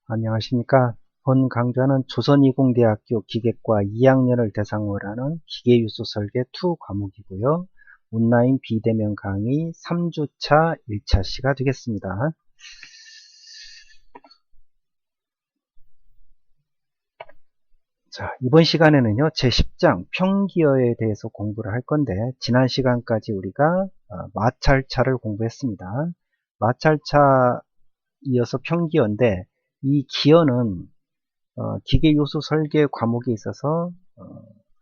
안녕하십니까. 본 강좌는 조선이공대학교 기계과 2학년을 대상으로 하는 기계유소 설계 2 과목이고요. 온라인 비대면 강의 3주차 1차 시가 되겠습니다. 자, 이번 시간에는요, 제10장 평기어에 대해서 공부를 할 건데, 지난 시간까지 우리가 마찰차를 공부했습니다. 마찰차 이어서 평기어인데, 이 기어는 기계요소 설계 과목에 있어서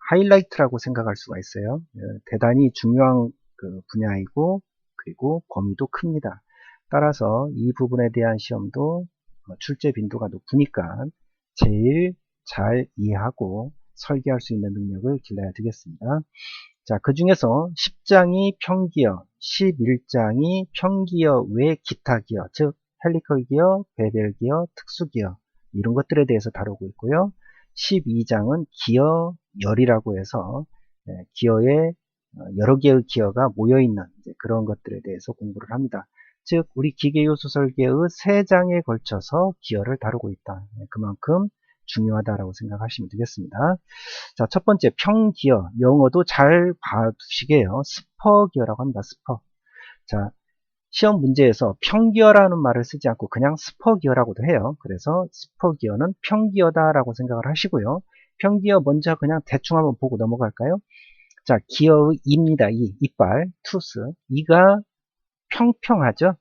하이라이트라고 생각할 수가 있어요. 대단히 중요한 분야이고, 그리고 범위도 큽니다. 따라서 이 부분에 대한 시험도 출제 빈도가 높으니까 제일 잘 이해하고 설계할 수 있는 능력을 길러야 되겠습니다. 자, 그 중에서 10장이 평기어, 11장이 평기어 외 기타 기어, 즉 헬리컬 기어, 베벨 기어, 특수 기어 이런 것들에 대해서 다루고 있고요. 12장은 기어열이라고 해서 기어에 여러 개의 기어가 모여있는 그런 것들에 대해서 공부를 합니다. 즉 우리 기계요소 설계의 3장에 걸쳐서 기어를 다루고 있다. 그만큼 중요하다라고 생각하시면 되겠습니다. 자, 첫 번째 평기어, 영어도 잘 봐두시게요. 스퍼기어라고 합니다. 스퍼. 자, 시험 문제에서 평기어라는 말을 쓰지 않고 그냥 스퍼기어라고도 해요. 그래서 스퍼기어는 평기어다라고 생각을 하시고요. 평기어 먼저 그냥 대충 한번 보고 넘어갈까요? 자, 기어의 이입니다. 이빨, 투스. 이가 평평하죠.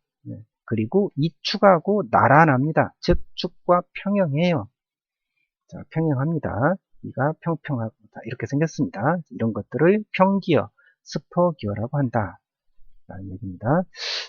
그리고 이 축하고 나란합니다. 즉 축과 평형해요. 자, 평형합니다. 이가 평평하다 이렇게 생겼습니다. 이런 것들을 평기어, 스퍼기어라고 한다. 라는 얘기입니다.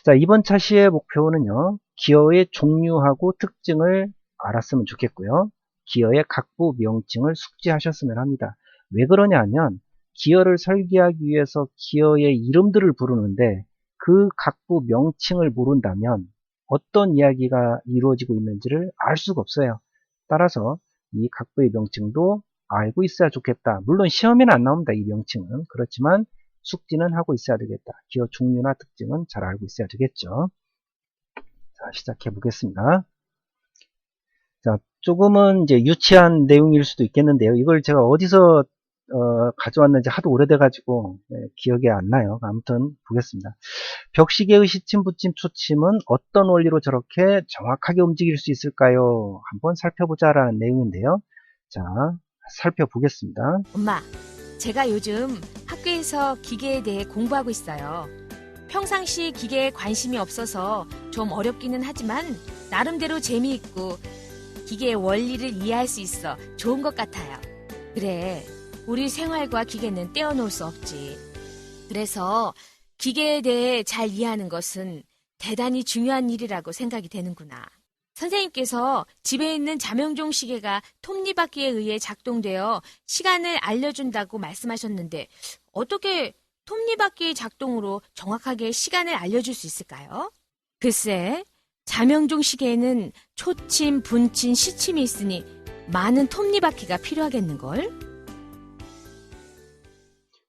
자, 이번 차시의 목표는요, 기어의 종류하고 특징을 알았으면 좋겠고요. 기어의 각부 명칭을 숙지하셨으면 합니다. 왜 그러냐면 기어를 설계하기 위해서 기어의 이름들을 부르는데 그 각부 명칭을 모른다면 어떤 이야기가 이루어지고 있는지를 알 수가 없어요. 따라서 이 각부의 명칭도 알고 있어야 좋겠다. 물론 시험에는 안 나옵니다. 이 명칭은. 그렇지만 숙지는 하고 있어야 되겠다. 기어 종류나 특징은 잘 알고 있어야 되겠죠. 자, 시작해 보겠습니다. 자, 조금은 이제 유치한 내용일 수도 있겠는데요. 이걸 제가 어디서 가져왔는지 하도 오래돼가지고 기억이 안 나요. 아무튼 보겠습니다. 벽시계의 시침, 붙임, 초침은 어떤 원리로 저렇게 정확하게 움직일 수 있을까요? 한번 살펴보자라는 내용인데요. 자, 살펴보겠습니다. 엄마, 제가 요즘 학교에서 기계에 대해 공부하고 있어요. 평상시 기계에 관심이 없어서 좀 어렵기는 하지만 나름대로 재미있고 기계의 원리를 이해할 수 있어 좋은 것 같아요. 그래, 우리 생활과 기계는 떼어놓을 수 없지. 그래서 기계에 대해 잘 이해하는 것은 대단히 중요한 일이라고 생각이 되는구나. 선생님께서 집에 있는 자명종 시계가 톱니바퀴에 의해 작동되어 시간을 알려준다고 말씀하셨는데 어떻게 톱니바퀴의 작동으로 정확하게 시간을 알려줄 수 있을까요? 글쎄, 자명종 시계에는 초침, 분침, 시침이 있으니 많은 톱니바퀴가 필요하겠는걸?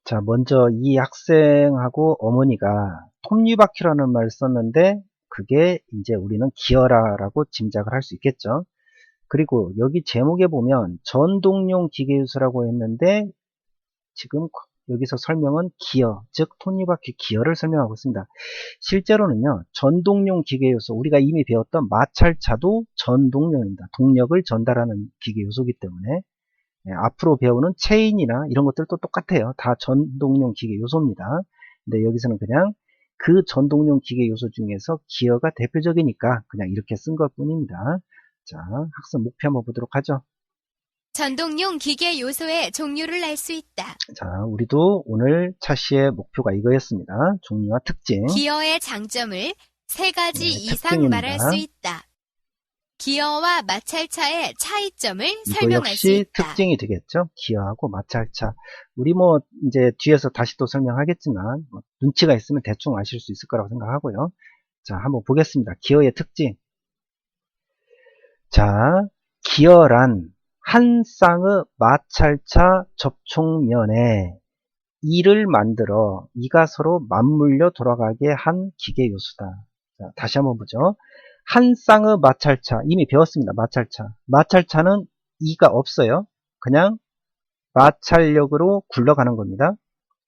자, 먼저 이 학생하고 어머니가 톱니바퀴라는 말을 썼는데 그게 이제 우리는 기어라라고 짐작을 할 수 있겠죠. 그리고 여기 제목에 보면 전동용 기계유소라고 했는데 지금 여기서 설명은 기어, 즉 톱니바퀴 기어를 설명하고 있습니다. 실제로는요, 전동용 기계요소, 우리가 이미 배웠던 마찰차도 전동용입니다. 동력을 전달하는 기계요소이기 때문에 앞으로 배우는 체인이나 이런 것들도 똑같아요. 다 전동용 기계 요소입니다. 근데 여기서는 그냥 그 전동용 기계 요소 중에서 기어가 대표적이니까 그냥 이렇게 쓴 것 뿐입니다. 자, 학습 목표 한번 보도록 하죠. 전동용 기계 요소의 종류를 알 수 있다. 자, 우리도 오늘 차시의 목표가 이거였습니다. 종류와 특징. 기어의 장점을 3가지 이상 특징입니다. 말할 수 있다. 기어와 마찰차의 차이점을 이거 설명할 수 역시 있다. 특징이 되겠죠. 기어하고 마찰차. 우리 이제 뒤에서 다시 또 설명하겠지만 눈치가 있으면 대충 아실 수 있을 거라고 생각하고요. 자, 한번 보겠습니다. 기어의 특징. 자, 기어란 한 쌍의 마찰차 접촉면에 이를 만들어 이가 서로 맞물려 돌아가게 한 기계 요소다. 자, 다시 한번 보죠. 한 쌍의 마찰차, 이미 배웠습니다. 마찰차. 마찰차는 E가 없어요. 그냥 마찰력으로 굴러가는 겁니다.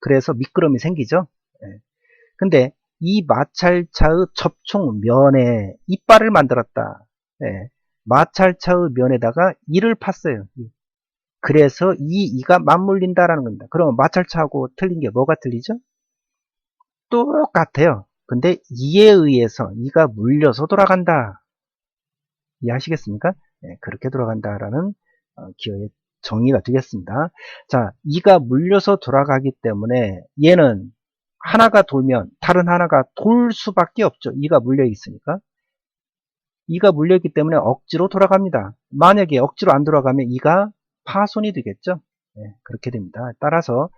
그래서 미끄럼이 생기죠. 예. 근데 이 마찰차의 접촉면에 이빨을 만들었다. 예. 마찰차의 면에다가 E를 팠어요. 그래서 이 E가 맞물린다라는 겁니다. 그러면 마찰차하고 틀린 게 뭐가 틀리죠? 똑같아요. 근데 E에 의해서 E가 물려서 돌아간다. 이해하시겠습니까? 네, 그렇게 돌아간다라는 기호의 정의가 되겠습니다. 자, E가 물려서 돌아가기 때문에 얘는 하나가 돌면 다른 하나가 돌 수밖에 없죠. E가 물려 있으니까. E가 물려있기 때문에 억지로 돌아갑니다. 만약에 억지로 안 돌아가면 E가 파손이 되겠죠. 네, 그렇게 됩니다. 따라서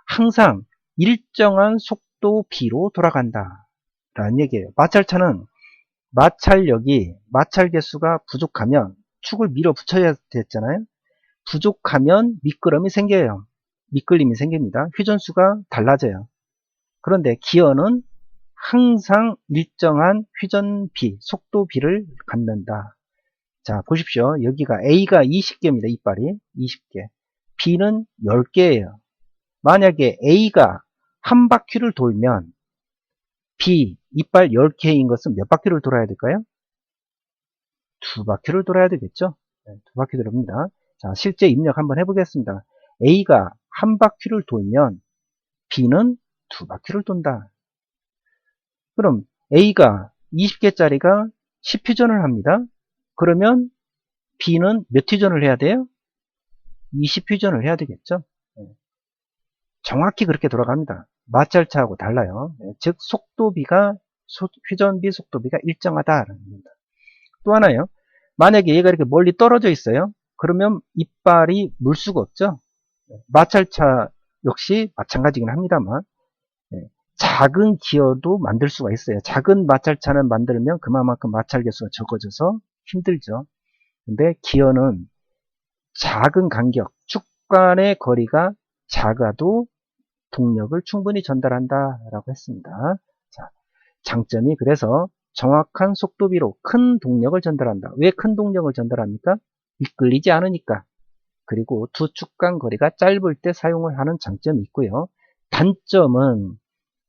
항상 일정한 속도 B로 돌아간다 라는 얘기예요. 마찰차는 마찰력이 마찰 개수가 부족하면 축을 밀어붙여야 됐잖아요. 부족하면 미끄럼이 생겨요. 미끌림이 생깁니다. 회전수가 달라져요. 그런데 기어는 항상 일정한 회전 B, 속도 B를 갖는다. 자, 보십시오. 여기가 A가 20개입니다. 이빨이 20개. B는 10개예요. 만약에 A가 한 바퀴를 돌면 B, 이빨 10개인 것은 몇 바퀴를 돌아야 될까요? 두 바퀴를 돌아야 되겠죠? 네, 두 바퀴 돌립니다. 자, 실제 입력 한번 해보겠습니다. A가 한 바퀴를 돌면 B는 두 바퀴를 돈다. 그럼 A가 20개짜리가 10회전을 합니다. 그러면 B는 몇 회전을 해야 돼요? 20회전을 해야 되겠죠? 네. 정확히 그렇게 돌아갑니다. 마찰차하고 달라요. 네. 즉 속도비가 회전비 속도비가 일정하다라는 겁니다. 또 하나요. 만약에 얘가 이렇게 멀리 떨어져 있어요. 그러면 이빨이 물 수가 없죠. 마찰차 역시 마찬가지긴 합니다만 작은 기어도 만들 수가 있어요. 작은 마찰차는 만들면 그만큼 마찰 개수가 적어져서 힘들죠. 근데 기어는 작은 간격, 축 간의 거리가 작아도 동력을 충분히 전달한다라고 했습니다. 자, 장점이 그래서 정확한 속도비로 큰 동력을 전달한다. 왜 큰 동력을 전달합니까? 미끌리지 않으니까. 그리고 두 축 간 거리가 짧을 때 사용을 하는 장점이 있고요. 단점은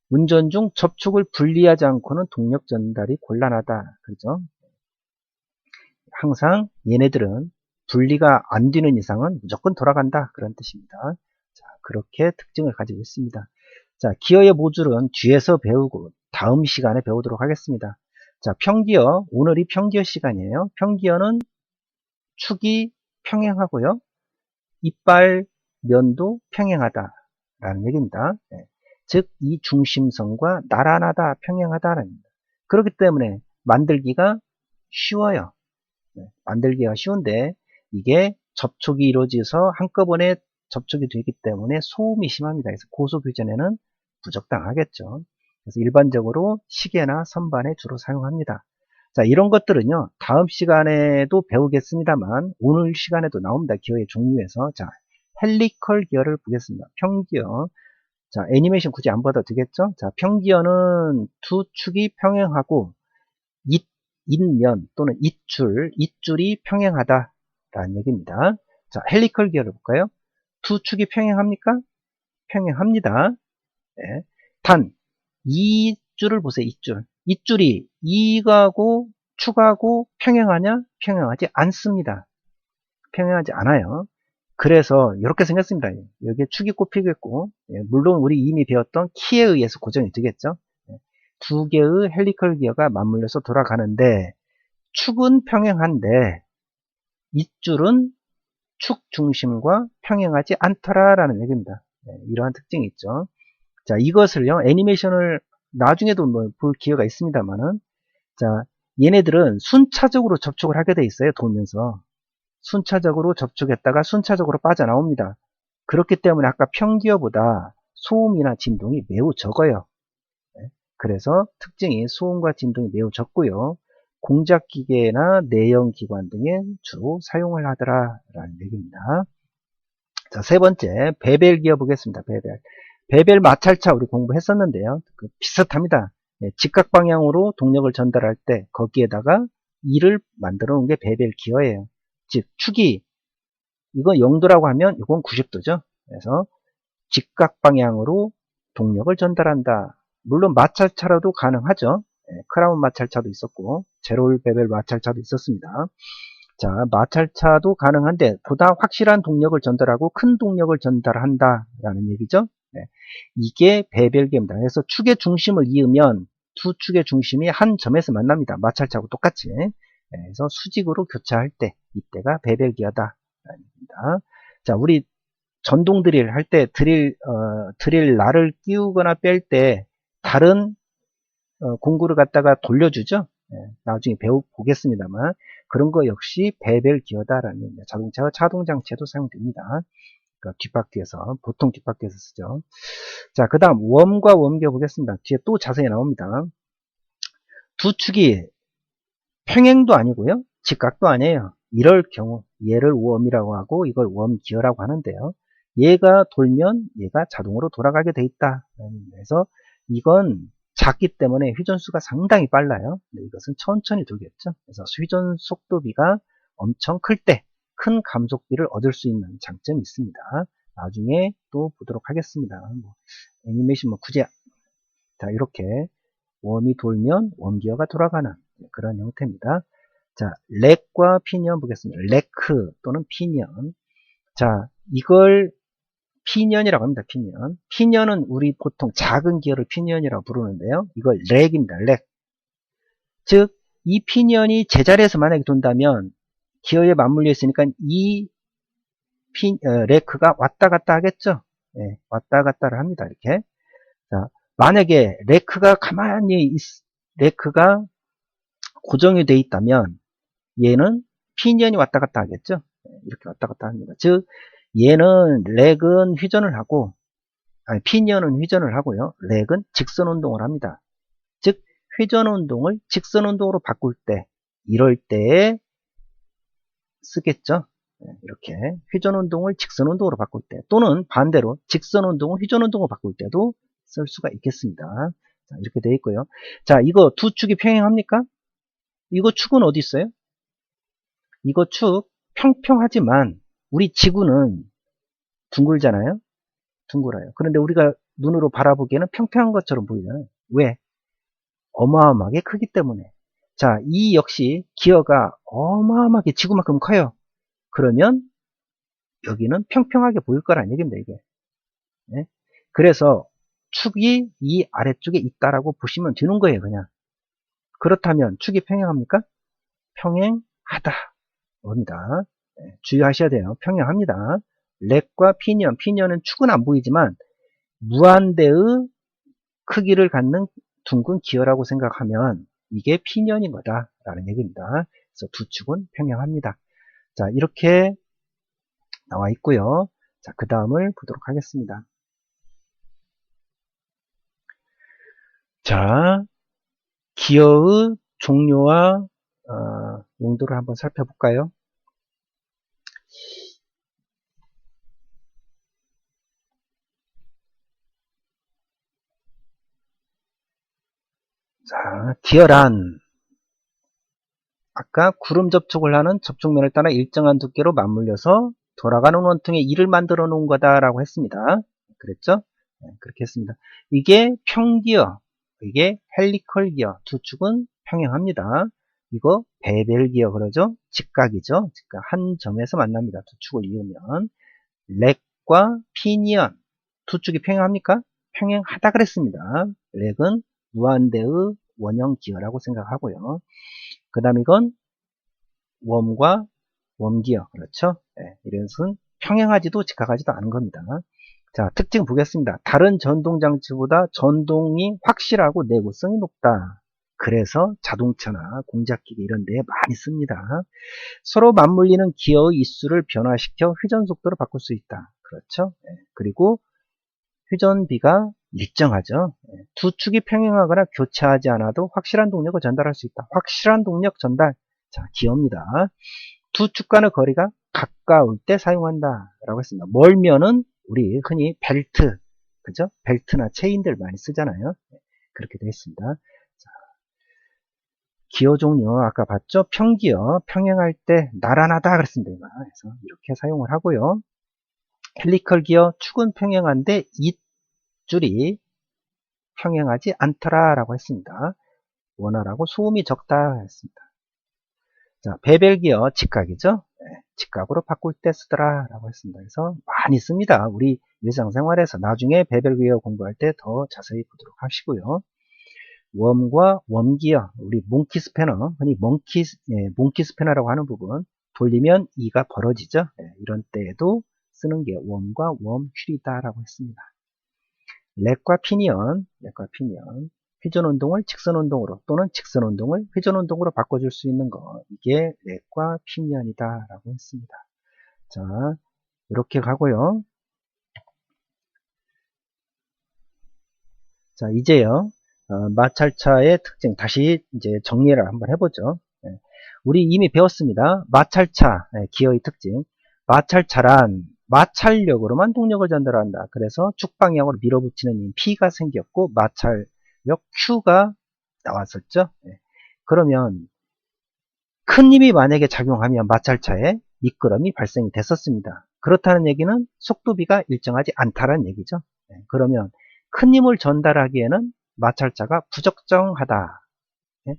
운전 중 접촉을 분리하지 않고는 동력 전달이 곤란하다. 그렇죠? 항상 얘네들은 분리가 안 되는 이상은 무조건 돌아간다. 그런 뜻입니다. 자, 그렇게 특징을 가지고 있습니다. 자, 기어의 모듈은 뒤에서 배우고 다음 시간에 배우도록 하겠습니다. 자, 평기어. 오늘이 평기어 시간이에요. 평기어는 축이 평행하고요. 이빨 면도 평행하다라는 얘기입니다. 네. 즉, 이 중심선과 나란하다, 평행하다라는 겁니다. 그렇기 때문에 만들기가 쉬워요. 네. 만들기가 쉬운데 이게 접촉이 이루어져서 한꺼번에 접촉이 되기 때문에 소음이 심합니다. 그래서 고속유전에는 부적당하겠죠. 그래서 일반적으로 시계나 선반에 주로 사용합니다. 자, 이런 것들은요, 다음 시간에도 배우겠습니다만, 오늘 시간에도 나옵니다. 기어의 종류에서. 자, 헬리컬 기어를 보겠습니다. 평기어. 자, 애니메이션 굳이 안 봐도 되겠죠? 자, 평기어는 두 축이 평행하고, 잇면 또는 잇줄이 평행하다라는 얘기입니다. 자, 헬리컬 기어를 볼까요? 두 축이 평행합니까? 평행합니다. 네. 단, 이 줄을 보세요. 잇줄이 이하고 축하고 평행하냐? 평행하지 않습니다. 평행하지 않아요. 그래서 이렇게 생겼습니다. 여기에 축이 꼽히겠고, 물론 우리 이미 배웠던 키에 의해서 고정이 되겠죠. 두 개의 헬리컬 기어가 맞물려서 돌아가는데 축은 평행한데 잇줄은 축 중심과 평행하지 않더라라는 얘기입니다. 이러한 특징이 있죠. 자, 이것을요, 애니메이션을 나중에도 뭐 볼 기회가 있습니다만은, 자, 얘네들은 순차적으로 접촉을 하게 돼 있어요. 돌면서. 순차적으로 접촉했다가 순차적으로 빠져나옵니다. 그렇기 때문에 아까 평기어보다 소음이나 진동이 매우 적어요. 그래서 특징이 소음과 진동이 매우 적고요. 공작기계나 내연기관 등에 주로 사용을 하더라라는 얘기입니다. 자, 세 번째, 베벨 기어 보겠습니다. 베벨 마찰차 우리 공부했었는데요. 비슷합니다. 직각 방향으로 동력을 전달할 때 거기에다가 이를 만들어 놓은 게 베벨 기어예요. 즉 축이 이거 0도라고 하면 이건 90도죠. 그래서 직각 방향으로 동력을 전달한다. 물론 마찰차로도 가능하죠. 크라운 마찰차도 있었고 제롤 베벨 마찰차도 있었습니다. 자, 마찰차도 가능한데 보다 확실한 동력을 전달하고 큰 동력을 전달한다라는 얘기죠. 이게 베벨기어입니다. 그래서 축의 중심을 이으면 두 축의 중심이 한 점에서 만납니다. 마찰차하고 똑같이. 그래서 수직으로 교차할 때 이때가 베벨기어다라는 얘기입니다. 자, 우리 전동 드릴 할 때 드릴 날을 끼우거나 뺄 때 다른 공구를 갖다가 돌려주죠. 나중에 보겠습니다만 그런 거 역시 베벨 기어다라는 얘기입니다. 자동차와 차동장치에도 사용됩니다. 그러니까 뒷바퀴에서 보통 뒷바퀴에서 쓰죠. 자, 그 다음 웜과 웜기어 보겠습니다. 뒤에 또 자세히 나옵니다. 두 축이 평행도 아니고요, 직각도 아니에요. 이럴 경우 얘를 웜이라고 하고 이걸 웜기어라고 하는데요. 얘가 돌면 얘가 자동으로 돌아가게 돼 있다. 그래서 이건 작기 때문에 회전수가 상당히 빨라요. 근데 이것은 천천히 돌겠죠. 그래서 회전 속도비가 엄청 클 때 큰 감속비를 얻을 수 있는 장점이 있습니다. 나중에 또 보도록 하겠습니다. 애니메이션 굳이 자, 이렇게 웜이 돌면 웜기어가 돌아가는 그런 형태입니다. 자, 렉과 피니언 보겠습니다. 레크 또는 피니언. 자, 이걸 피니언이라고 합니다. 피니언. 피니언은 우리 보통 작은 기어를 피니언이라고 부르는데요. 이걸 렉입니다. 렉. 즉, 이 피니언이 제자리에서 만약에 돈다면 기어에 맞물려 있으니까 이 레크가 왔다 갔다 하겠죠. 네, 왔다 갔다를 합니다. 이렇게. 자, 만약에 레크가 레크가 고정이 되어 있다면 얘는 피니언이 왔다 갔다 하겠죠. 이렇게 왔다 갔다 합니다. 즉, 얘는 렉은 회전을 하고, 피니언은 회전을 하고요. 렉은 직선 운동을 합니다. 즉, 회전 운동을 직선 운동으로 바꿀 때, 이럴 때에 쓰겠죠. 이렇게 회전 운동을 직선 운동으로 바꿀 때, 또는 반대로 직선 운동을 회전 운동으로 바꿀 때도 쓸 수가 있겠습니다. 자, 이렇게 되어 있고요. 자, 이거 두 축이 평행합니까? 이거 축은 어디 있어요? 이거 축 평평하지만 우리 지구는 둥글잖아요. 둥글어요. 그런데 우리가 눈으로 바라보기에는 평평한 것처럼 보이잖아요. 왜? 어마어마하게 크기 때문에. 자, 이 역시 기어가 어마어마하게 지구만큼 커요. 그러면 여기는 평평하게 보일 거란 얘기입니다. 이게. 네? 그래서 축이 이 아래쪽에 있다라고 보시면 되는 거예요. 그냥. 그렇다면 축이 평행합니까? 평행하다. 옵니다. 네, 주의하셔야 돼요. 평행합니다. 렉과 피니언. 피니언은 축은 안 보이지만 무한대의 크기를 갖는 둥근 기어라고 생각하면 이게 피니언인 거다라는 얘기입니다. 그래서 두 축은 평행합니다. 자, 이렇게 나와 있고요. 자, 그 다음을 보도록 하겠습니다. 자, 기어의 종류와 용도를 한번 살펴볼까요? 자, 기어란 아까 구름 접촉을 하는 접촉면을 따라 일정한 두께로 맞물려서 돌아가는 원통에 일을 만들어 놓은 거다라고 했습니다. 그랬죠? 네, 그렇게 했습니다. 이게 평기어, 이게 헬리컬 기어, 두 축은 평행합니다. 이거 베벨 기어 그러죠? 직각이죠? 직각 한 점에서 만납니다. 두 축을 이으면. 렉과 피니언, 두 축이 평행합니까? 평행하다 그랬습니다. 렉은 무한대의 원형 기어라고 생각하고요. 그 다음 이건 웜과 웜기어, 그렇죠? 네, 이것은 평행하지도 직각하지도 않은 겁니다. 자, 특징 보겠습니다. 다른 전동장치보다 전동이 확실하고 내구성이 높다. 그래서 자동차나 공작기계 이런 데에 많이 씁니다. 서로 맞물리는 기어의 입수를 변화시켜 회전 속도를 바꿀 수 있다. 그렇죠? 네, 그리고 회전비가 일정하죠. 네, 두 축이 평행하거나 교차하지 않아도 확실한 동력을 전달할 수 있다. 확실한 동력 전달. 자, 기어입니다. 두 축 간의 거리가 가까울 때 사용한다 라고 했습니다. 멀면은 우리 흔히 벨트, 그죠? 벨트나 체인들 많이 쓰잖아요. 네, 그렇게 되어 있습니다. 자, 기어 종류 아까 봤죠? 평기어, 평행할 때 나란하다 그랬습니다. 그래서 이렇게 사용을 하고요. 헬리컬 기어, 축은 평행한데 잇줄이 평행하지 않더라 라고 했습니다. 원활하고 소음이 적다 했습니다. 자, 베벨 기어, 직각이죠? 네, 직각으로 바꿀 때 쓰더라 라고 했습니다. 그래서 많이 씁니다. 우리 일상생활에서 나중에 베벨 기어 공부할 때 더 자세히 보도록 하시고요. 웜과 웜기어, 우리 몽키 스패너, 흔히 몽키 스패너라고 하는 부분, 돌리면 이가 벌어지죠. 이런 때에도 쓰는 게 웜과 웜휠이다라고 했습니다. 렉과 피니언, 회전 운동을 직선 운동으로 또는 직선 운동을 회전 운동으로 바꿔줄 수 있는 거, 이게 렉과 피니언이다라고 했습니다. 자, 이렇게 가고요. 자, 이제요. 마찰차의 특징 다시 이제 정리를 한번 해보죠. 우리 이미 배웠습니다. 마찰차 기어의 특징. 마찰차란 마찰력으로만 동력을 전달한다. 그래서 축 방향으로 밀어붙이는 힘 P가 생겼고 마찰력 Q가 나왔었죠. 그러면 큰 힘이 만약에 작용하면 마찰차에 미끄럼이 발생이 됐었습니다. 그렇다는 얘기는 속도비가 일정하지 않다는 얘기죠. 그러면 큰 힘을 전달하기에는 마찰차가 부적정하다,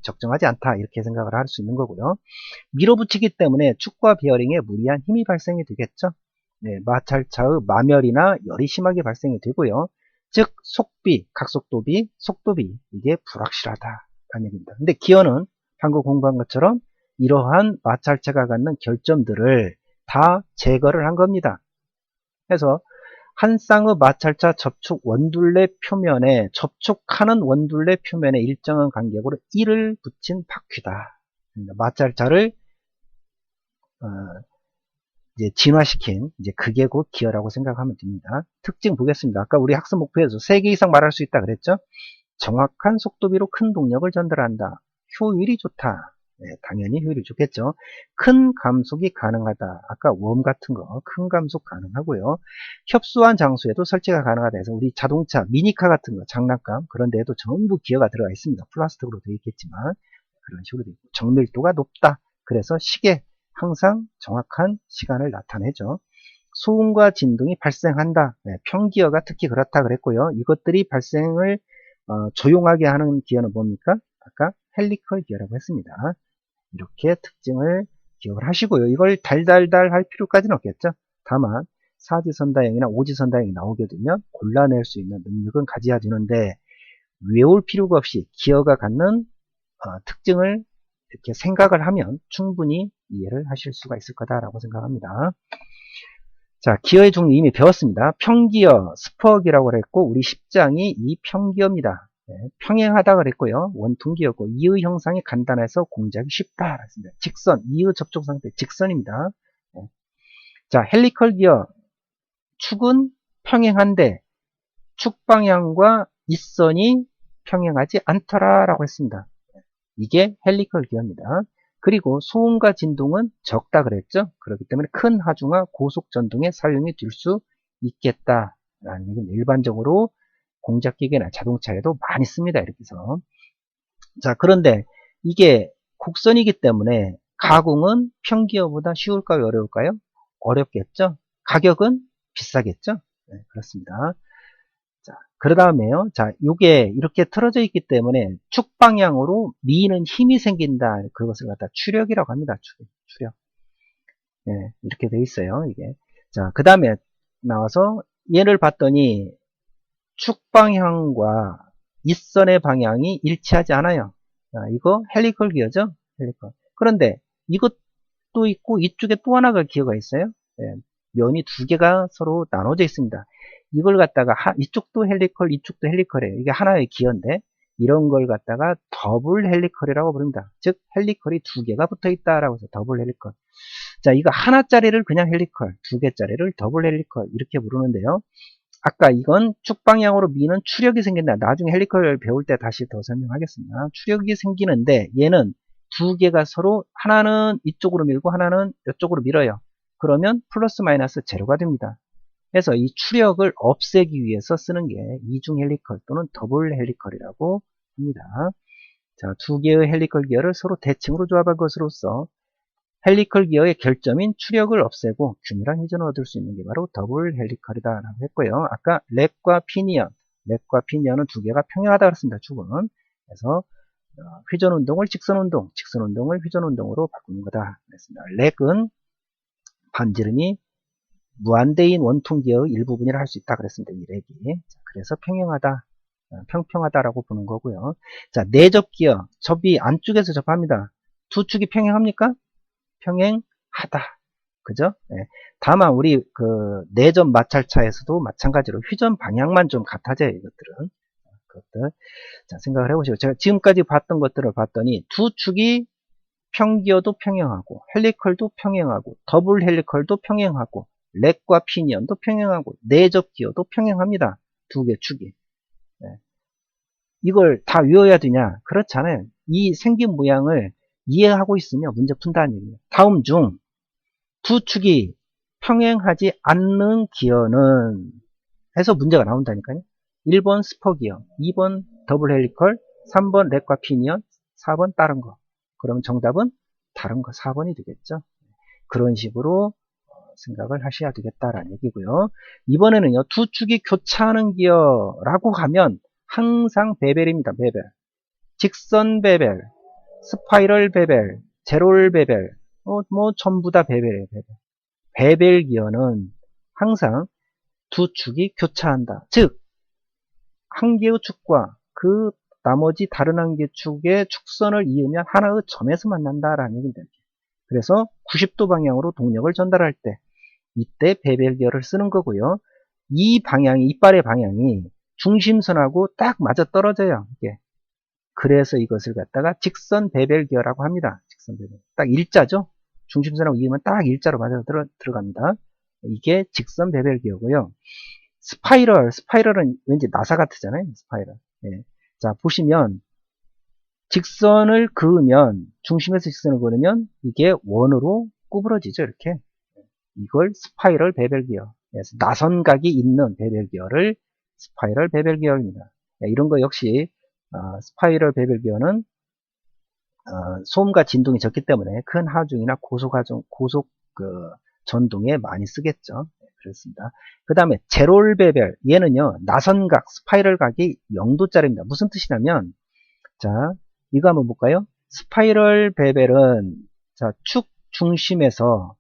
적정하지 않다 이렇게 생각을 할 수 있는 거고요. 밀어붙이기 때문에 축과 베어링에 무리한 힘이 발생이 되겠죠. 마찰차의 마멸이나 열이 심하게 발생이 되고요. 즉 속비, 각속도비, 속도비 이게 불확실하다라는 얘기입니다. 근데 기어는 방금 공부한 것처럼 이러한 마찰차가 갖는 결점들을 다 제거를 한 겁니다. 그래서 한 쌍의 마찰차 접촉 원둘레 표면에 접촉하는 원둘레 표면에 일정한 간격으로 1을 붙인 바퀴다. 마찰차를 이제 진화시킨 이제 그게 곧 기어라고 생각하면 됩니다. 특징 보겠습니다. 아까 우리 학습 목표에서 3개 이상 말할 수 있다 그랬죠? 정확한 속도비로 큰 동력을 전달한다. 효율이 좋다. 당연히 효율이 좋겠죠. 큰 감속이 가능하다. 아까 웜 같은 거 큰 감속 가능하고요. 협소한 장소에도 설치가 가능하다 해서 우리 자동차, 미니카 같은 거 장난감 그런 데에도 전부 기어가 들어가 있습니다. 플라스틱으로 되어 있겠지만 그런 식으로 되어 있고 정밀도가 높다. 그래서 시계 항상 정확한 시간을 나타내죠. 소음과 진동이 발생한다. 평기어가 특히 그렇다 그랬고요. 이것들이 발생을 조용하게 하는 기어는 뭡니까? 아까 헬리컬 기어라고 했습니다. 이렇게 특징을 기억을 하시고요. 이걸 달달달 할 필요까지는 없겠죠. 다만 사지선다형이나 오지선다형이 나오게 되면 골라낼 수 있는 능력은 가져야 되는데 외울 필요가 없이 기어가 갖는 특징을 이렇게 생각을 하면 충분히 이해를 하실 수가 있을 거다라고 생각합니다. 자, 기어의 종류 이미 배웠습니다. 평기어, 스퍼기라고 그랬고 우리 10장이 이 평기어입니다. 평행하다 그랬고요. 원통기어고 이의 형상이 간단해서 공작이 쉽다. 직선, 이의 접촉 상태 직선입니다. 자, 헬리컬 기어 축은 평행한데 축 방향과 윗선이 평행하지 않더라 라고 했습니다. 이게 헬리컬 기어입니다. 그리고 소음과 진동은 적다 그랬죠. 그렇기 때문에 큰 하중과 고속 전동에 사용이 될 수 있겠다라는 얘기는 일반적으로 공작기계나 자동차에도 많이 씁니다. 이렇게 해서. 자, 그런데 이게 곡선이기 때문에 가공은 평기어보다 쉬울까요? 어려울까요? 어렵겠죠? 가격은 비싸겠죠? 네, 그렇습니다. 자, 그 다음에요. 자, 요게 이렇게 틀어져 있기 때문에 축 방향으로 미는 힘이 생긴다. 그것을 갖다 추력이라고 합니다. 추력. 네, 이렇게 돼 있어요. 이게. 자, 그 다음에 나와서 얘를 봤더니 축 방향과 윗선의 방향이 일치하지 않아요. 자, 이거 헬리컬 기어죠? 헬리컬. 그런데 이것도 있고 이쪽에 또 하나가 기어가 있어요. 네, 면이 두 개가 서로 나눠져 있습니다. 이걸 갖다가 이쪽도 헬리컬, 이쪽도 헬리컬이에요. 이게 하나의 기어인데 이런 걸 갖다가 더블 헬리컬이라고 부릅니다. 즉 헬리컬이 두 개가 붙어 있다라고 해서 더블 헬리컬. 자, 이거 하나짜리를 그냥 헬리컬, 두 개짜리를 더블 헬리컬 이렇게 부르는데요. 아까 이건 축 방향으로 미는 추력이 생긴다. 나중에 헬리컬 배울 때 다시 더 설명하겠습니다. 추력이 생기는데 얘는 두 개가 서로 하나는 이쪽으로 밀고 하나는 이쪽으로 밀어요. 그러면 플러스 마이너스 제로가 됩니다. 그래서 이 추력을 없애기 위해서 쓰는 게 이중 헬리컬 또는 더블 헬리컬이라고 합니다. 자, 두 개의 헬리컬 기어를 서로 대칭으로 조합할 것으로써 헬리컬 기어의 결점인 추력을 없애고 균일한 회전을 얻을 수 있는 게 바로 더블 헬리컬이다 라고 했고요. 아까 렉과 피니언은 두 개가 평행하다 그랬습니다. 축은. 그래서 회전 운동을 직선 운동을 회전 운동으로 바꾸는 거다 그랬습니다. 렉은 반지름이 무한대인 원통 기어의 일부분이라 할 수 있다 그랬습니다. 이 렉이. 그래서 평평하다라고 보는 거고요. 자, 내접 기어, 접이 안쪽에서 접합니다. 두 축이 평행합니까? 평행하다. 그죠? 네. 다만 우리 그 내접 마찰차에서도 마찬가지로 회전 방향만 좀 같아져요. 이것들은. 그것들. 자, 생각을 해보시고 제가 지금까지 봤던 것들을 봤더니 두 축이 평기어도 평행하고 헬리컬도 평행하고 더블 헬리컬도 평행하고 렉과 피니언도 평행하고 내접 기어도 평행합니다. 두 개 축이. 네. 이걸 다 외워야 되냐? 그렇잖아요. 이 생긴 모양을 이해하고 있으면 문제 푼다는 얘기예요. 다음 중 두 축이 평행하지 않는 기어는 해서 문제가 나온다니까요. 1번 스퍼 기어, 2번 더블 헬리컬, 3번 렉과 피니언, 4번 다른 거. 그럼 정답은 다른 거 4번이 되겠죠. 그런 식으로 생각을 하셔야 되겠다라는 얘기고요. 이번에는요. 두 축이 교차하는 기어라고 가면 항상 베벨입니다. 베벨. 직선 베벨, 스파이럴 베벨, 제롤 베벨, 뭐 전부 다 베벨이에요. 베벨 기어는 항상 두 축이 교차한다. 즉, 한 개의 축과 그 나머지 다른 한 개의 축의 축선을 이으면 하나의 점에서 만난다라는 얘기입니다. 그래서 90도 방향으로 동력을 전달할 때 이때 베벨 기어를 쓰는 거고요. 이 방향이, 이빨의 방향이 중심선하고 딱 맞아 떨어져요. 이게. 그래서 이것을 갖다가 직선 베벨 기어라고 합니다. 직선 베벨. 딱 일자죠? 중심선하고 이으면 딱 일자로 맞아 들어갑니다. 이게 직선 베벨 기어고요. 스파이럴은 왠지 나사 같으잖아요. 스파이럴. 예. 자, 보시면 직선을 그으면, 중심에서 직선을 그으면 이게 원으로 구부러지죠. 이렇게. 이걸 스파이럴 베벨 기어. 그래서 나선각이 있는 베벨 기어를 스파이럴 베벨 기어입니다. 이런 거 역시 스파이럴 베벨 기어는 소음과 진동이 적기 때문에 큰 하중이나 고속 전동에 많이 쓰겠죠. 그렇습니다. 그 다음에 제롤 베벨, 얘는요 나선각, 스파이럴 각이 0도짜리입니다. 무슨 뜻이냐면, 자, 이거 한번 볼까요? 스파이럴 베벨은 자, 축 중심에서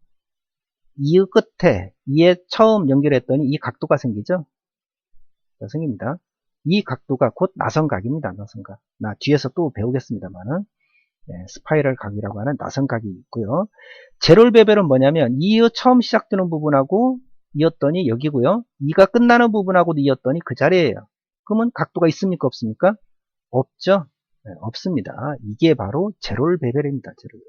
이 끝에, 이에 처음 연결했더니 이 각도가 생기죠? 생깁니다. 이 각도가 곧 나선각입니다. 나선각. 나 뒤에서 또 배우겠습니다만은. 스파이럴 각이라고 하는 나선각이 있고요. 제롤 베벨은 뭐냐면 이의 처음 시작되는 부분하고 이었더니 여기고요. 이가 끝나는 부분하고도 이었더니 그 자리예요. 그러면 각도가 있습니까? 없습니까? 없죠. 네, 없습니다. 이게 바로 제롤 베벨입니다. 제롤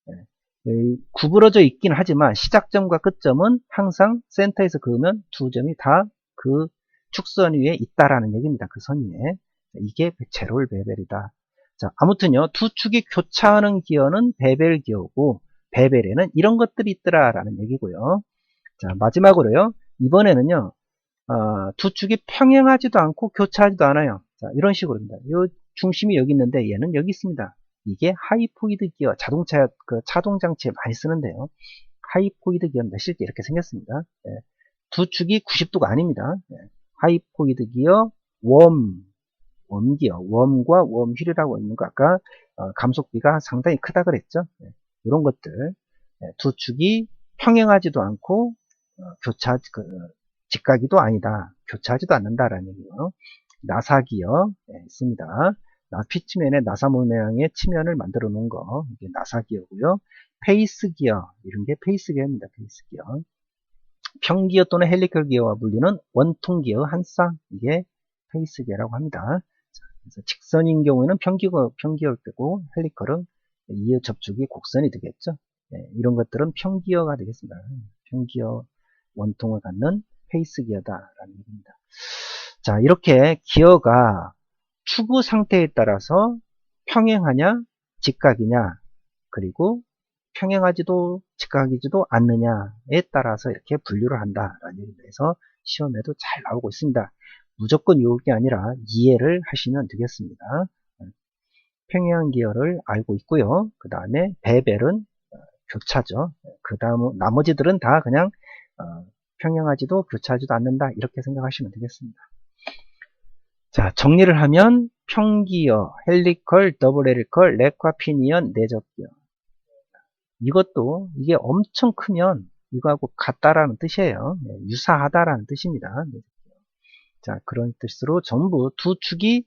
베벨. 네. 구부러져 있긴 하지만 시작점과 끝점은 항상 센터에서 그으면 두 점이 다 그 축선 위에 있다라는 얘기입니다. 그 선 위에. 이게 제롤 베벨이다. 자, 아무튼요, 두 축이 교차하는 기어는 베벨 기어고, 베벨에는 이런 것들이 있더라라는 얘기고요. 자, 마지막으로요, 이번에는요, 두 축이 평행하지도 않고 교차하지도 않아요. 자, 이런 식으로입니다. 이 중심이 여기 있는데 얘는 여기 있습니다. 이게 하이포이드 기어, 차동 장치에 많이 쓰는데요. 하이포이드 기어입니다. 실제 이렇게 생겼습니다. 네. 두 축이 90도가 아닙니다. 네. 하이포이드 기어, 웜기어, 웜과 웜휠이라고 있는 거 아까 감속비가 상당히 크다 그랬죠. 네, 이런 것들 두 축이 평행하지도 않고 직각이도 아니다, 교차하지도 않는다라는 얘기예요. 나사기어 있습니다. 피치면에 나사 모양의 치면을 만들어 놓은 거, 이게 나사기어고요. 페이스기어, 이런 게 페이스기어입니다. 페이스기어. 평기어 또는 헬리컬 기어와 불리는 원통기어 한 쌍, 이게 페이스기어라고 합니다. 그래서 직선인 경우에는 평기어일 때고, 헬리컬은 이어 접촉이 곡선이 되겠죠. 네, 이런 것들은 평기어가 되겠습니다. 평기어 원통을 갖는 페이스 기어다라는 얘기입니다. 자, 이렇게 기어가 추구 상태에 따라서 평행하냐, 직각이냐, 그리고 평행하지도 직각이지도 않느냐에 따라서 이렇게 분류를 한다라는 얘기입니다. 그래서 시험에도 잘 나오고 있습니다. 무조건 외울 게 아니라 이해를 하시면 되겠습니다. 평행한 기어를 알고 있고요. 그 다음에 베벨은 교차죠. 그 다음 나머지들은 다 그냥 평행하지도 교차하지도 않는다, 이렇게 생각하시면 되겠습니다. 자, 정리를 하면 평기어, 헬리컬, 더블 헬리컬, 렉과 피니언, 내적기어. 이것도 이게 엄청 크면 이거하고 같다라는 뜻이에요. 유사하다라는 뜻입니다. 자, 그런 뜻으로 전부 두 축이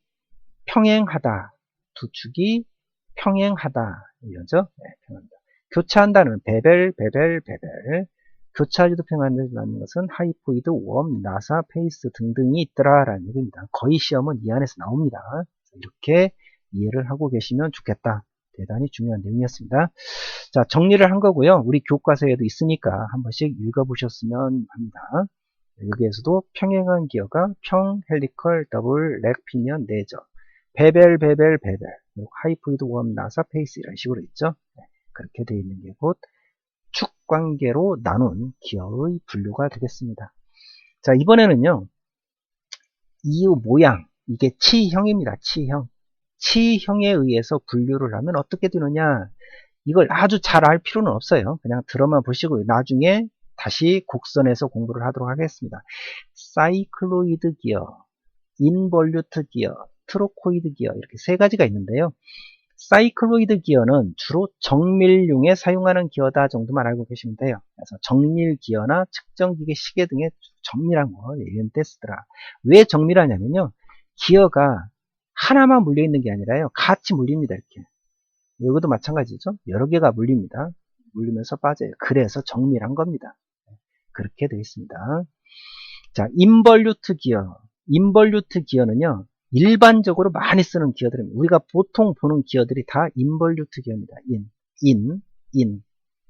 평행하다, 두 축이 평행하다, 이러죠. 평행하다. 교차한다는 베벨, 베벨, 베벨. 교차하지도 평행한다는 것은 하이포이드, 웜, 나사, 페이스 등등이 있더라라는 얘기입니다. 거의 시험은 이 안에서 나옵니다. 이렇게 이해를 하고 계시면 좋겠다. 대단히 중요한 내용이었습니다. 자, 정리를 한 거고요. 우리 교과서에도 있으니까 한 번씩 읽어보셨으면 합니다. 여기에서도 평행한 기어가 평, 헬리컬, 더블, 렉, 피니언, 내적, 베벨, 베벨, 베벨, 그리고 하이포이드, 웜, 나사, 페이스 이런 식으로 있죠. 그렇게 되어 있는 게 곧 축관계로 나눈 기어의 분류가 되겠습니다. 자, 이번에는요, 이 모양, 이게 치형입니다. 치형. 치형에 의해서 분류를 하면 어떻게 되느냐, 이걸 아주 잘 알 필요는 없어요. 그냥 들어만 보시고 나중에 다시 곡선에서 공부를 하도록 하겠습니다. 사이클로이드 기어, 인볼루트 기어, 트로코이드 기어, 이렇게 세 가지가 있는데요. 사이클로이드 기어는 주로 정밀용에 사용하는 기어다 정도만 알고 계시면 돼요. 그래서 정밀 기어나 측정기계 시계 등의 정밀한 거, 이런 때 쓰더라. 왜 정밀하냐면요, 기어가 하나만 물려있는 게 아니라요, 같이 물립니다. 이렇게. 이것도 마찬가지죠. 여러 개가 물립니다. 물리면서 빠져요. 그래서 정밀한 겁니다. 그렇게 되어 있습니다. 자, 인볼루트 기어. 인볼루트 기어는요, 일반적으로 많이 쓰는 기어들입니다. 우리가 보통 보는 기어들이 다 인볼루트 기어입니다. 인.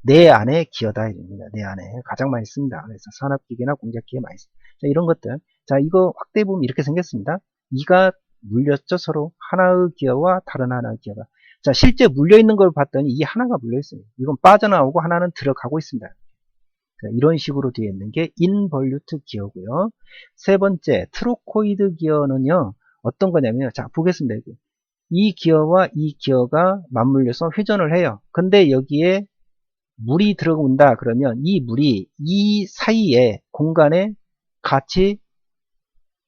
내 안에 기어다. 입니다. 내 안에 가장 많이 씁니다. 그래서 산업기계나 공작기계 많이 씁니다. 자, 이런 것들. 자, 이거 확대해 보면 이렇게 생겼습니다. 이가 물렸죠. 서로 하나의 기어와 다른 하나의 기어가. 자, 실제 물려있는 걸 봤더니 이 하나가 물려있어요. 이건 빠져나오고 하나는 들어가고 있습니다. 자, 이런 식으로 되어 있는 게 인볼루트 기어고요. 세 번째, 트로코이드 기어는요, 어떤 거냐면요. 자, 보겠습니다. 여기. 이 기어와 이 기어가 맞물려서 회전을 해요. 근데 여기에 물이 들어온다 그러면 이 물이 이 사이에 공간에 같이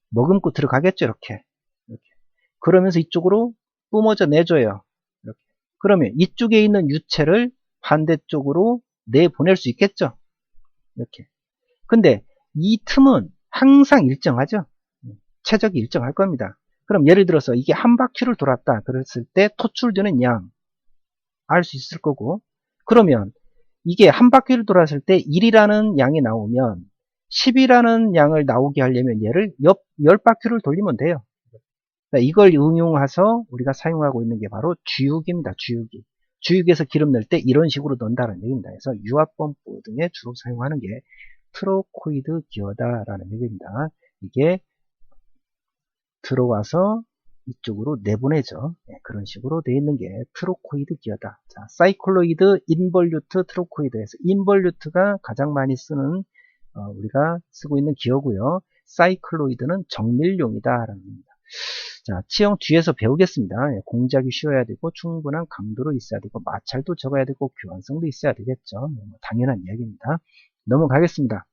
머금고 들어가겠죠. 이렇게. 그러면서 이쪽으로 뿜어져 내줘요. 이렇게. 그러면 이쪽에 있는 유체를 반대쪽으로 내보낼 수 있겠죠. 이렇게. 근데 이 틈은 항상 일정하죠. 최적이 일정할 겁니다. 그럼 예를 들어서 이게 한 바퀴를 돌았다 그랬을 때 토출되는 양 알 수 있을 거고, 그러면 이게 한 바퀴를 돌았을 때 1이라는 양이 나오면 10이라는 양을 나오게 하려면 얘를 10바퀴를 돌리면 돼요. 이걸 응용해서 우리가 사용하고 있는 게 바로 주유기입니다. 주유기. 주유기에서 기름 넣을 때 이런 식으로 넣는다는 얘기입니다. 그래서 유압펌프 등에 주로 사용하는 게 트로코이드 기어다라는 얘기입니다. 이게 들어와서 이쪽으로 내보내죠. 네, 그런 식으로 되어 있는 게 트로코이드 기어다. 자, 사이클로이드, 인볼루트, 트로코이드에서 인볼루트가 가장 많이 쓰는 우리가 쓰고 있는 기어고요. 사이클로이드는 정밀용이다라는 겁니다. 자, 치형 뒤에서 배우겠습니다. 공작이 쉬워야 되고 충분한 강도로 있어야 되고 마찰도 적어야 되고 교환성도 있어야 되겠죠. 당연한 이야기입니다. 넘어가겠습니다.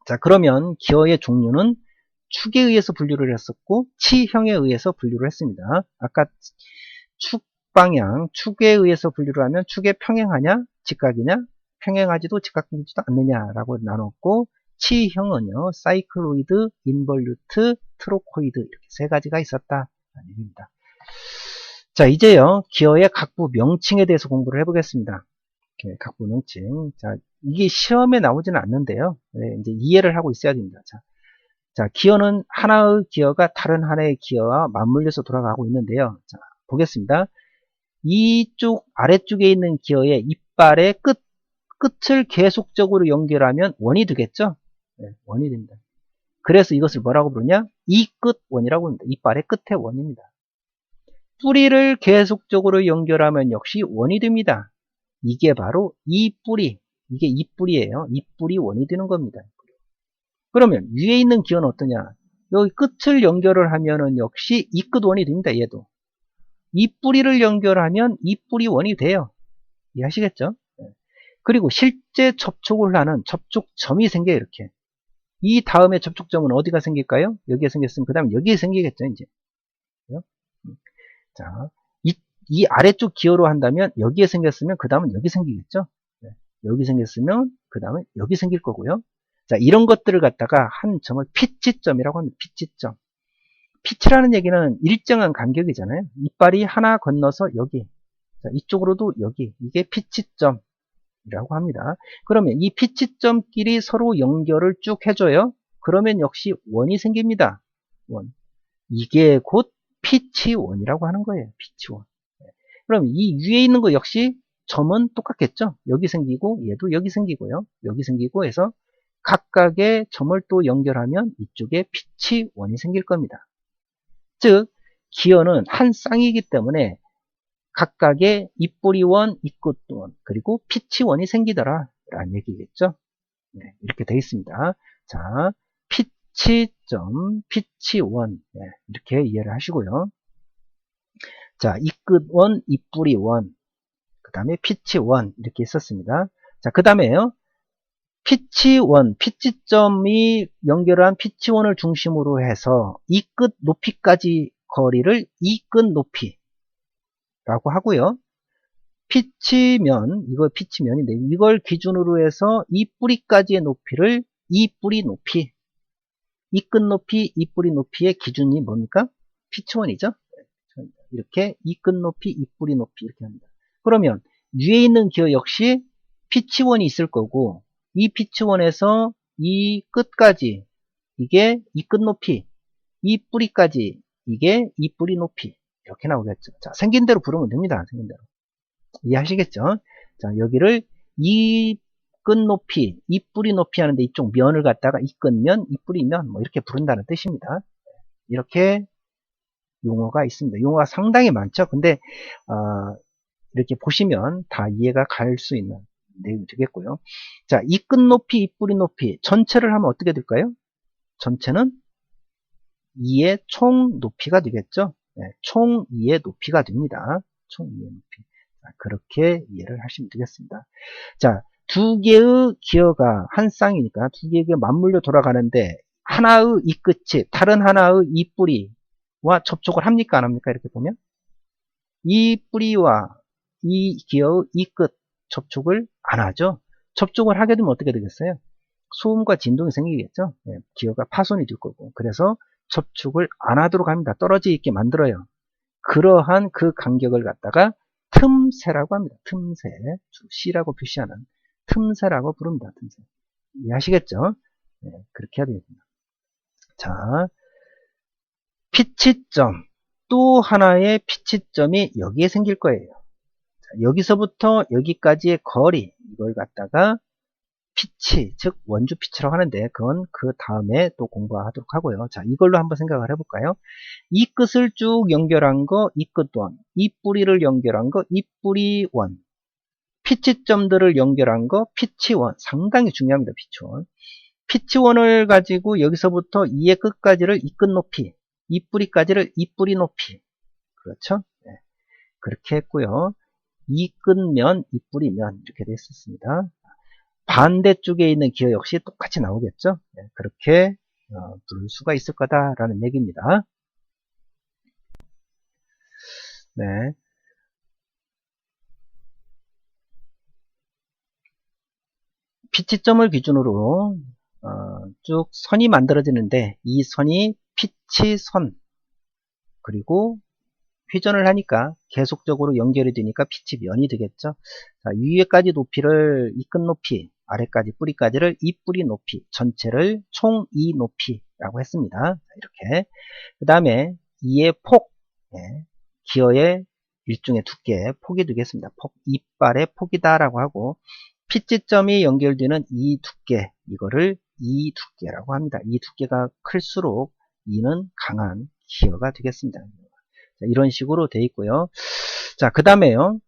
자, 그러면 기어의 종류는 축에 의해서 분류를 했었고 치형에 의해서 분류를 했습니다. 아까 축 방향, 축에 의해서 분류를 하면 축에 평행하냐, 직각이냐, 평행하지도 직각이지도 않느냐라고 나눴고, 치형은요, 사이클로이드, 인볼루트, 트로코이드 이렇게 세 가지가 있었다라는 얘기입니다. 자, 이제요, 기어의 각부 명칭에 대해서 공부를 해보겠습니다. 각부 명칭. 자, 이게 시험에 나오지는 않는데요. 네, 이제 이해를 하고 있어야 됩니다. 자, 기어는 하나의 기어가 다른 하나의 기어와 맞물려서 돌아가고 있는데요. 자, 보겠습니다. 이쪽 아래쪽에 있는 기어의 이빨의 끝을 계속적으로 연결하면 원이 되겠죠? 네, 원이 됩니다. 그래서 이것을 뭐라고 부르냐? 이끝원이라고 합니다. 이빨의 끝의 원입니다. 뿌리를 계속적으로 연결하면 역시 원이 됩니다. 이게 바로 이 뿌리, 이게 이 뿌리예요. 이 뿌리 원이 되는 겁니다. 그러면 위에 있는 기어는 어떠냐? 여기 끝을 연결을 하면은 역시 이 끝원이 됩니다. 얘도. 이 뿌리를 연결하면 이 뿌리 원이 돼요. 이해하시겠죠? 그리고 실제 접촉을 하는 접촉점이 생겨요. 이렇게. 이 다음에 접촉점은 어디가 생길까요? 여기에 생겼으면 그 다음에 여기에 생기겠죠. 이제. 자, 이 아래쪽 기호로 한다면 여기에 생겼으면 그 다음은 여기 생기겠죠. 여기 생겼으면 그 다음에 여기 생길 거고요. 자, 이런 것들을 갖다가 한 점을 피치점이라고 합니다. 피치점. 피치라는 얘기는 일정한 간격이잖아요. 이빨이 하나 건너서 여기, 자, 이쪽으로도 여기, 이게 피치점이라고 합니다. 그러면 이 피치점끼리 서로 연결을 쭉 해줘요. 그러면 역시 원이 생깁니다. 원. 이게 곧 피치원이라고 하는 거예요. 피치원. 그럼 이 위에 있는 거 역시 점은 똑같겠죠. 여기 생기고 얘도 여기 생기고요. 여기 생기고 해서 각각의 점을 또 연결하면 이쪽에 피치원이 생길 겁니다. 즉 기어는 한 쌍이기 때문에 각각의 입뿌리원, 입끝원, 그리고 피치원이 생기더라 라는 얘기겠죠. 네, 이렇게 되어 있습니다. 자, 피치점, 피치원, 네, 이렇게 이해를 하시고요. 자, 입끝원, 입뿌리원, 그 다음에 피치원 이렇게 있었습니다. 자, 그 다음에요. 피치원, 피치점이 연결한 피치원을 중심으로 해서 이 끝 높이까지 거리를 이 끝 높이라고 하고요. 피치면, 이거 피치면인데 이걸 기준으로 해서 이 뿌리까지의 높이를 이 뿌리 높이, 이 끝 높이, 이 뿌리 높이의 기준이 뭡니까? 피치원이죠. 이렇게 이 끝 높이, 이 뿌리 높이 이렇게 합니다. 그러면 위에 있는 기어 역시 피치원이 있을 거고 이 피치원에서 이 끝까지 이게 이 끝 높이, 이 뿌리까지 이게 이 뿌리 높이 이렇게 나오겠죠. 자, 생긴 대로 부르면 됩니다. 생긴 대로. 이해하시겠죠? 자, 여기를 이 끝 높이, 이 뿌리 높이 하는데 이쪽 면을 갖다가 이 끝면, 이 뿌리면 뭐 이렇게 부른다는 뜻입니다. 이렇게 용어가 있습니다. 용어가 상당히 많죠. 근데 이렇게 보시면 다 이해가 갈 수 있는 내용이 되겠고요. 자, 이 끝 높이, 이 뿌리 높이 전체를 하면 어떻게 될까요? 전체는 2의 총 높이가 되겠죠. 네, 총 2의 높이가 됩니다. 총 2의 높이. 자, 그렇게 이해를 하시면 되겠습니다. 자, 두 개의 기어가 한 쌍이니까 두 개의 맞물려 돌아가는데 하나의 이 끝이 다른 하나의 이 뿌리와 접촉을 합니까? 안 합니까? 이렇게 보면 이 뿌리와 이 기어의 이 끝 접촉을 안 하죠. 접촉을 하게 되면 어떻게 되겠어요? 소음과 진동이 생기겠죠. 네, 기어가 파손이 될 거고. 그래서 접촉을 안 하도록 합니다. 떨어져 있게 만들어요. 그러한 그 간격을 갖다가 틈새라고 합니다. 틈새. C라고 표시하는 틈새라고 부릅니다. 틈새. 이해하시겠죠? 네, 그렇게 해야 되겠습니다. 자, 피치점. 또 하나의 피치점이 여기에 생길 거예요. 자, 여기서부터 여기까지의 거리, 이걸 갖다가 피치, 즉 원주 피치라고 하는데 그건 그 다음에 또 공부하도록 하고요. 자, 이걸로 한번 생각을 해볼까요? 이 끝을 쭉 연결한 거, 이 끝원, 이 뿌리를 연결한 거, 이 뿌리원, 피치점들을 연결한 거, 피치원. 상당히 중요합니다. 피치원. 피치원을 가지고 여기서부터 이의 끝까지를 이 끝 높이, 이 뿌리까지를 이 뿌리 높이. 그렇죠? 네. 그렇게 했고요. 이 끝면, 이 뿌리면 이렇게 됐었습니다. 반대쪽에 있는 기어 역시 똑같이 나오겠죠. 네, 그렇게 부를 수가 있을 거다라는 얘기입니다. 네. 피치점을 기준으로 쭉 선이 만들어지는데 이 선이 피치선, 그리고 회전을 하니까 계속적으로 연결이 되니까 피치면이 되겠죠. 자, 위에까지 높이를 이 끝 높이, 아래까지 뿌리까지를 이 뿌리 높이, 전체를 총 2 높이라고 했습니다. 자, 이렇게. 그 다음에 이의 폭, 네, 기어의 일종의 두께, 폭이 되겠습니다. 폭, 이빨의 폭이다라고 하고, 피치점이 연결되는 이 두께, 이거를 이 두께라고 합니다. 이 두께가 클수록 이는 강한 기어가 되겠습니다. 자, 이런 식으로 되어 있고요. 자, 그 다음에요.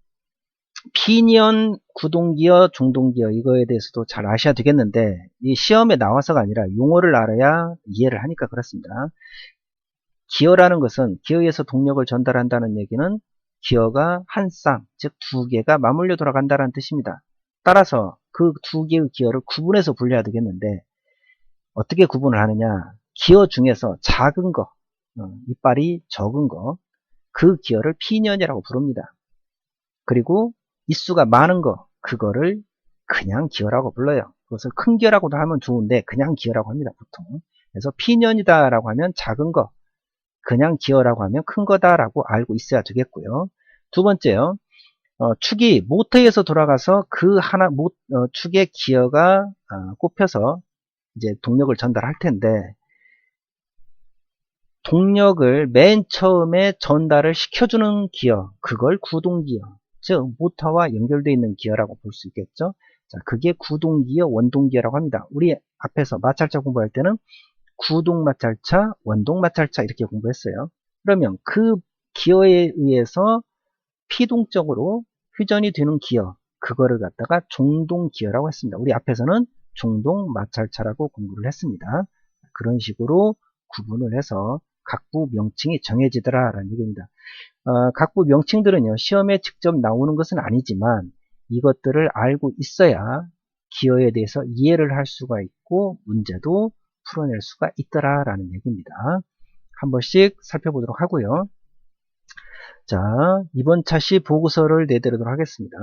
피니언, 구동기어, 중동기어 이거에 대해서도 잘 아셔야 되겠는데 이 시험에 나와서가 아니라 용어를 알아야 이해를 하니까 그렇습니다. 기어라는 것은 기어에서 동력을 전달한다는 얘기는 기어가 한 쌍, 즉 두 개가 맞물려 돌아간다는 뜻입니다. 따라서 그 두 개의 기어를 구분해서 분류해야 되겠는데 어떻게 구분을 하느냐? 기어 중에서 작은 거, 이빨이 적은 거, 그 기어를 피년이라고 부릅니다. 그리고 입수가 많은 거, 그거를 그냥 기어라고 불러요. 그것을 큰 기어라고도 하면 좋은데 그냥 기어라고 합니다, 보통. 그래서 피년이다라고 하면 작은 거, 그냥 기어라고 하면 큰 거다라고 알고 있어야 되겠고요. 두 번째요. 축이 모터에서 돌아가서 그 하나 축의 기어가 꼽혀서 이제 동력을 전달할 텐데 동력을 맨 처음에 전달을 시켜주는 기어, 그걸 구동기어, 즉 모터와 연결되어 있는 기어라고 볼 수 있겠죠. 자, 그게 구동기어, 원동기어라고 합니다. 우리 앞에서 마찰차 공부할 때는 구동마찰차, 원동마찰차 이렇게 공부했어요. 그러면 그 기어에 의해서 피동적으로 회전이 되는 기어, 그거를 갖다가 종동기어라고 했습니다. 우리 앞에서는 종동마찰차라고 공부를 했습니다. 그런 식으로 구분을 해서 각부 명칭이 정해지더라라는 얘기입니다. 각부 명칭들은요, 시험에 직접 나오는 것은 아니지만 이것들을 알고 있어야 기어에 대해서 이해를 할 수가 있고 문제도 풀어낼 수가 있더라라는 얘기입니다. 한 번씩 살펴보도록 하고요. 자, 이번 차시 보고서를 내드리도록 하겠습니다.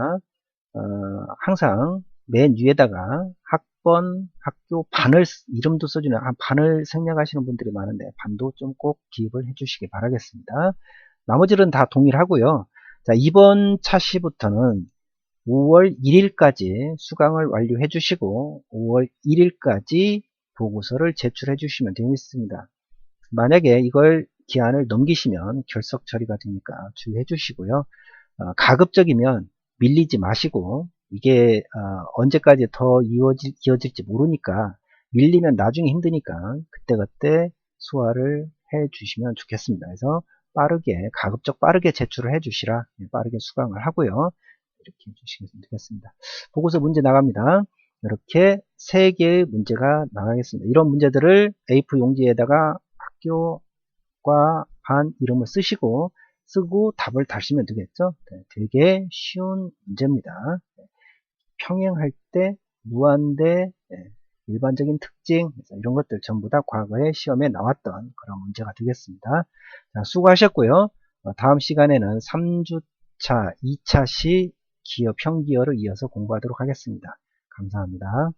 항상 맨 위에다가 학번, 학교, 반을 이름도 써주는 반을 생략하시는 분들이 많은데 반도 좀 꼭 기입을 해주시기 바라겠습니다. 나머지는 다 동일하고요. 자, 이번 차시부터는 5월 1일까지 수강을 완료해 주시고 5월 1일까지 보고서를 제출해 주시면 되겠습니다. 만약에 이걸 기한을 넘기시면 결석 처리가 되니까 주의해 주시고요. 가급적이면 밀리지 마시고 이게 언제까지 더 이어질지 모르니까 밀리면 나중에 힘드니까 그때그때 소화를 해 주시면 좋겠습니다. 그래서 빠르게 가급적 빠르게 제출을 해 주시라, 빠르게 수강을 하고요. 이렇게 해주시면 되겠습니다. 보고서 문제 나갑니다. 이렇게 3개의 문제가 나가겠습니다. 이런 문제들을 A4 용지에다가 학교과 반 이름을 쓰고 답을 다시면 되겠죠. 네, 되게 쉬운 문제입니다. 평행할 때, 무한대, 일반적인 특징, 이런 것들 전부 다 과거에 시험에 나왔던 그런 문제가 되겠습니다. 자, 수고하셨고요. 다음 시간에는 3주차, 2차 시 기어, 평기어를 이어서 공부하도록 하겠습니다. 감사합니다.